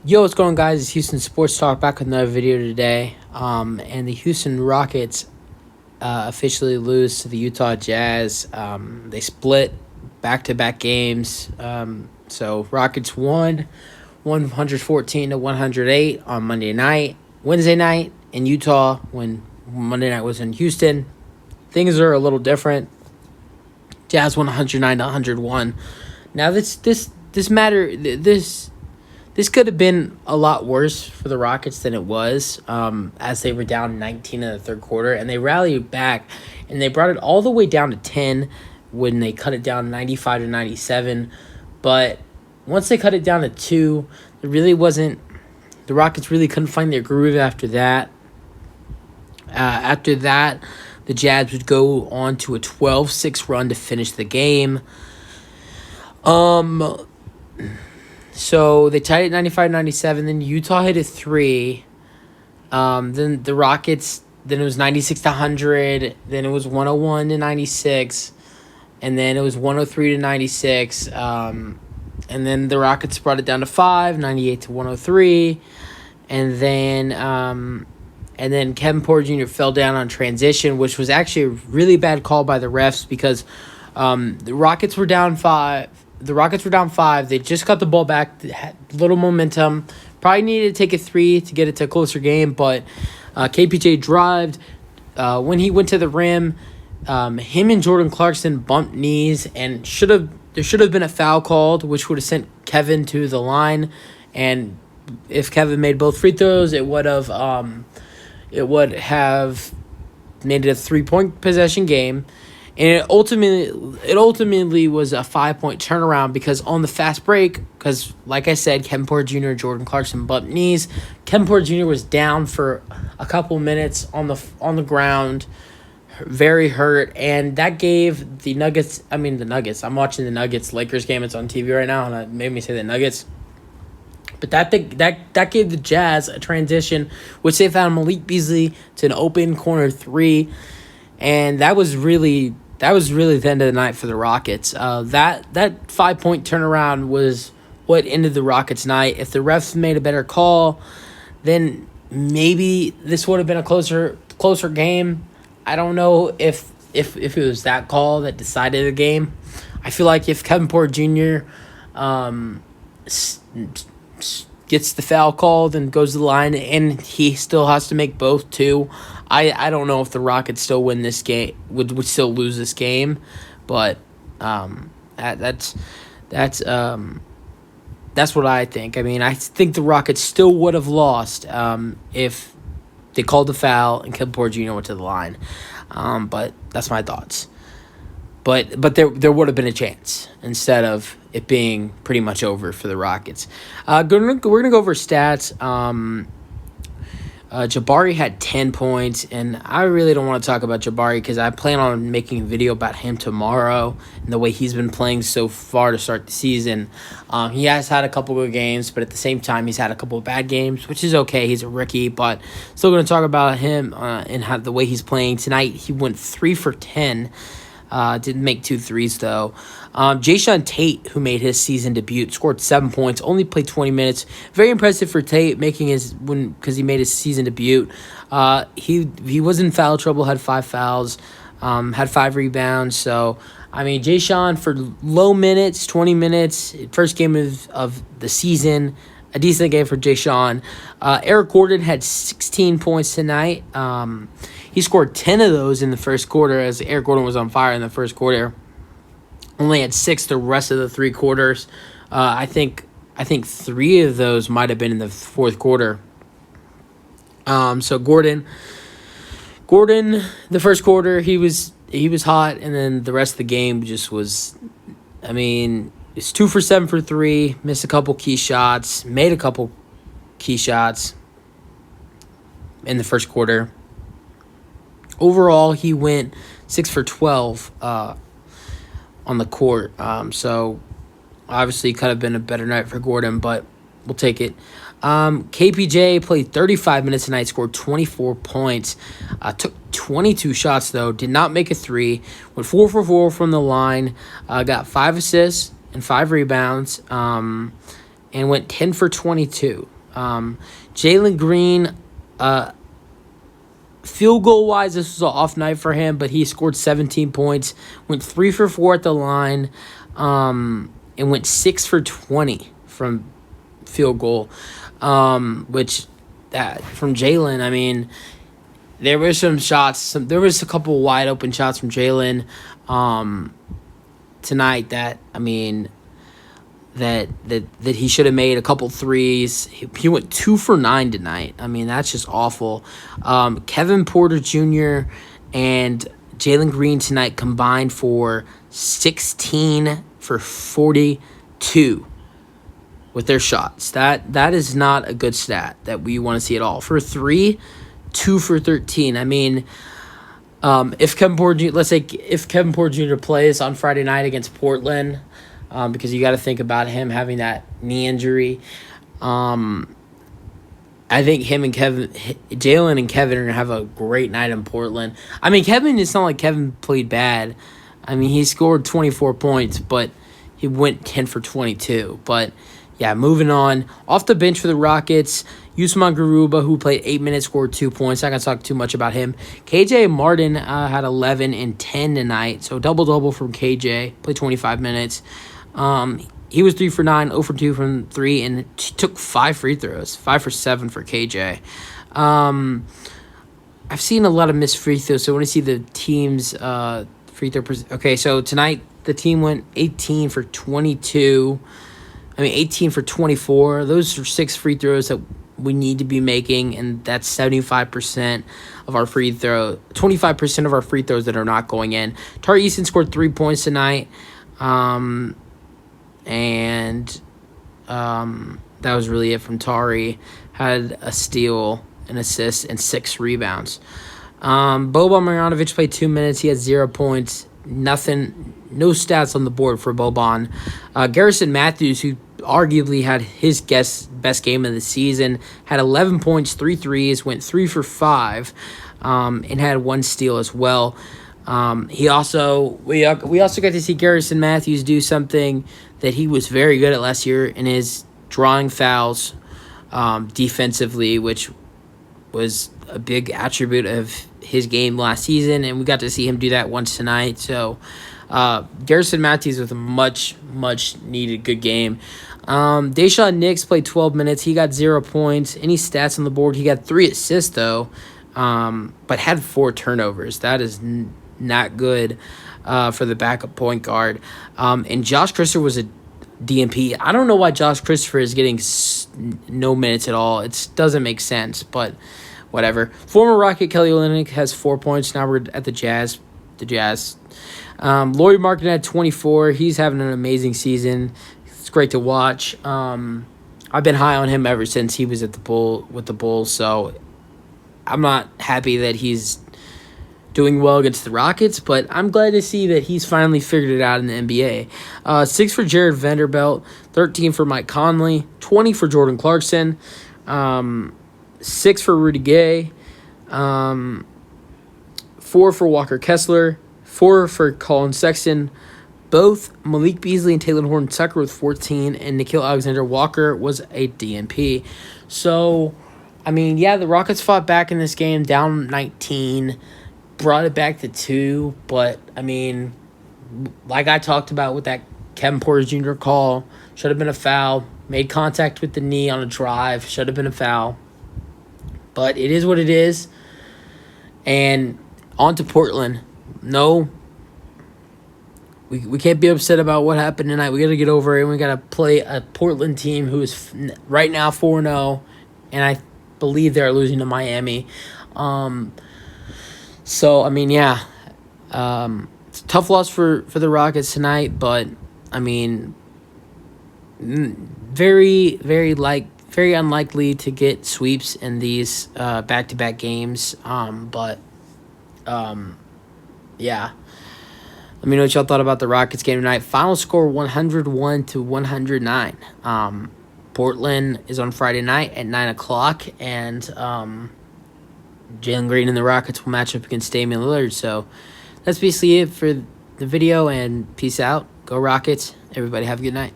Yo, what's going on, guys? It's Houston Sports Talk back with another video today. And the Houston Rockets officially lose to the Utah Jazz. They split back-to-back games. So Rockets won 114 to 108 on Monday night. Wednesday night in Utah, when Monday night was in Houston, things are a little different. Jazz won 109 to 101. Now this could have been a lot worse for the Rockets than it was, as they were down 19 in the third quarter, and they rallied back, and they brought it all the way down to 10 when they cut it down 95 to 97. But once they cut it down to 2, the Rockets really couldn't find their groove after that. After that, the Jazz would go on to a 12-6 run to finish the game. So they tied it 95-97. Then Utah hit a 3. Then the Rockets. Then it was 96 to 100. Then it was 101 to 96, and then it was 103 to 96. And then the Rockets brought it down to 5, 98 to 103, and then Kevin Porter Jr. fell down on transition, which was actually a really bad call by the refs because the Rockets were down 5. They just got the ball back, had little momentum. Probably needed to take a 3 to get it to a closer game, but KPJ drived. When he went to the rim, him and Jordan Clarkson bumped knees, and there should have been a foul called, which would have sent Kevin to the line. And if Kevin made both free throws, it would have made it a 3-point possession game. And it ultimately was a 5-point turnaround because on the fast break, because like I said, Kevin Porter Jr. and Jordan Clarkson bumped knees. Kevin Porter Jr. was down for a couple minutes on the ground, very hurt, and that gave the Nuggets. I'm watching the Nuggets Lakers game. It's on TV right now, and it made me say the Nuggets. But that gave the Jazz a transition, which they found Malik Beasley to an open corner 3, and that was really the end of the night for the Rockets. That 5-point turnaround was what ended the Rockets' night. If the refs made a better call, then maybe this would have been a closer game. I don't know if it was that call that decided the game. I feel like if Kevin Porter Jr. Gets the foul called and goes to the line, and he still has to make both too, I don't know if the Rockets still win this game, would still lose this game, but that's what I think. I mean, I think the Rockets still would have lost if they called the foul and Kevin Porter Jr. went to the line. But that's my thoughts. But there would have been a chance instead of it being pretty much over for the Rockets. We're gonna go over stats. Jabari had 10 points, and I really don't want to talk about Jabari because I plan on making a video about him tomorrow and the way he's been playing so far to start the season. He has had a couple good games, but at the same time, he's had a couple of bad games, which is okay. He's a rookie, but still going to talk about him and how the way he's playing. Tonight, he went 3 for 10. Didn't make 2 threes, though. Jayshawn Tate, who made his season debut, scored 7 points, only played 20 minutes. Very impressive for Tate because he made his season debut. He was in foul trouble, had 5 fouls, had 5 rebounds. So, I mean, Jayshawn for low minutes, 20 minutes, first game of the season, a decent game for Jayshawn. Eric Gordon had 16 points tonight. He scored 10 of those in the first quarter as Eric Gordon was on fire in the first quarter. Only had 6 the rest of the 3 quarters. I think 3 of those might have been in the fourth quarter. So Gordon, the first quarter he was hot, and then the rest of the game just was. I mean, it's 2 for 7 for 3. Missed a couple key shots. Made a couple key shots in the first quarter. Overall, he went 6 for 12 on the court. So, obviously, could have been a better night for Gordon, but we'll take it. KPJ played 35 minutes tonight, scored 24 points. Took 22 shots, though. Did not make a 3. Went 4 for 4 from the line. Got 5 assists and 5 rebounds. and went 10 for 22. Jalen Green, field goal wise, this was an off night for him, but he scored 17 points, went 3 for 4 at the line, and went 6 for 20 from field goal, which that from Jalen, I mean, there were some shots, there was a couple wide open shots from Jalen tonight that, I mean, that he should have made a couple threes. He went 2 for 9 tonight. I mean, that's just awful. Kevin Porter Jr. and Jalen Green tonight combined for 16 for 42 with their shots. That is not a good stat that we want to see at all. For 3, 2 for 13. I mean, if Kevin Porter, let's say if Kevin Porter Jr. plays on Friday night against Portland, because you got to think about him having that knee injury. I think Jalen and Kevin are going to have a great night in Portland. I mean, Kevin, it's not like Kevin played bad. I mean, he scored 24 points, but he went 10 for 22. But, yeah, moving on. Off the bench for the Rockets, Usman Garuba, who played 8 minutes, scored 2 points. Not going to talk too much about him. KJ Martin had 11 and 10 tonight, so double-double from KJ. Played 25 minutes. He was 3 for 9, 0 for 2 from 3, and took 5 free throws, 5 for 7 for KJ. I've seen a lot of missed free throws, so I want to see the team's free throw. Okay, so tonight the team went 18 for 22. 18 for 24. Those are 6 free throws that we need to be making, and that's 75% of our free throw. 25% of our free throws that are not going in. Tari Easton scored 3 points tonight. That was really it from Tari. Had a steal, an assist, and 6 rebounds. Boban Marjanovic played 2 minutes. He had 0 points. No stats on the board for Boban. Garrison Matthews, who arguably had his best game of the season, had 11 points, 3 threes, went 3 for 5, and had 1 steal as well. We also got to see Garrison Matthews do something that he was very good at last year, in his drawing fouls defensively, which was a big attribute of his game last season, and we got to see him do that once tonight. So Garrison Matthews with a much needed good game. Daishawn Nix played 12 minutes. He got 0 points. Any stats on the board? He got 3 assists though, but had 4 turnovers. That is not good for the backup point guard. And Josh Christopher was a DNP. I don't know why Josh Christopher is getting no minutes at all. It doesn't make sense, but whatever. Former Rocket Kelly Olynyk has 4 points. Now we're at the Jazz. Lauri Markkanen had 24. He's having an amazing season. It's great to watch. I've been high on him ever since he was with the Bulls, so I'm not happy that he's doing well against the Rockets, but I'm glad to see that he's finally figured it out in the NBA. 6 for Jared Vanderbilt, 13 for Mike Conley, 20 for Jordan Clarkson, 6 for Rudy Gay, 4 for Walker Kessler, 4 for Colin Sexton. Both Malik Beasley and Taylor Horton-Tucker with 14, and Nickeil Alexander-Walker was a DNP. So, I mean, yeah, the Rockets fought back in this game, down 19, brought it back to 2, but, I mean, like I talked about with that Kevin Porter Jr. call, should have been a foul, made contact with the knee on a drive, should have been a foul. But it is what it is. And on to Portland. No, we can't be upset about what happened tonight. We got to get over it, and we got to play a Portland team who is right now 4-0, and I believe they're losing to Miami. So, I mean, yeah. It's a tough loss for the Rockets tonight, but, I mean, very unlikely to get sweeps in these back-to-back games. Yeah. Let me know what y'all thought about the Rockets game tonight. Final score 101-109. Portland is on Friday night at 9 o'clock, and Jalen Green and the Rockets will match up against Damian Lillard. So that's basically it for the video, and peace out. Go Rockets. Everybody have a good night.